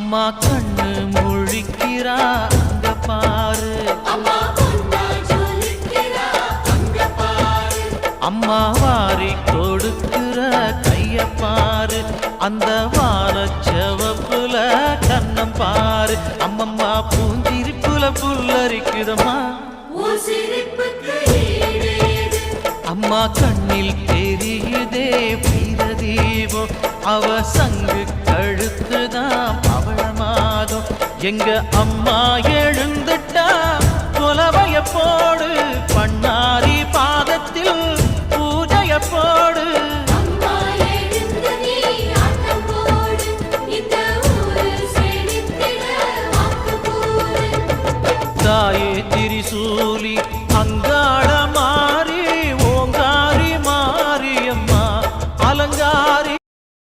அம்மா கண்ணு முழிக்கிறா அங்க பாரு, அம்மா வாரி கொடுக்கிற கைய பாரு, அந்த வாரச்சவப்புல கண்ணம் பாரு. அம்மம்மா பூஞ்சிரிப்புல புல்லரிக்குதம்மா, அம்மா கண்ணில் தெரியுதே வீரதீபம், அவ சங்கு கழுத்துதான் அவள மாதம். எங்க அம்மா எழுந்துட்டா கொலவைய போடு.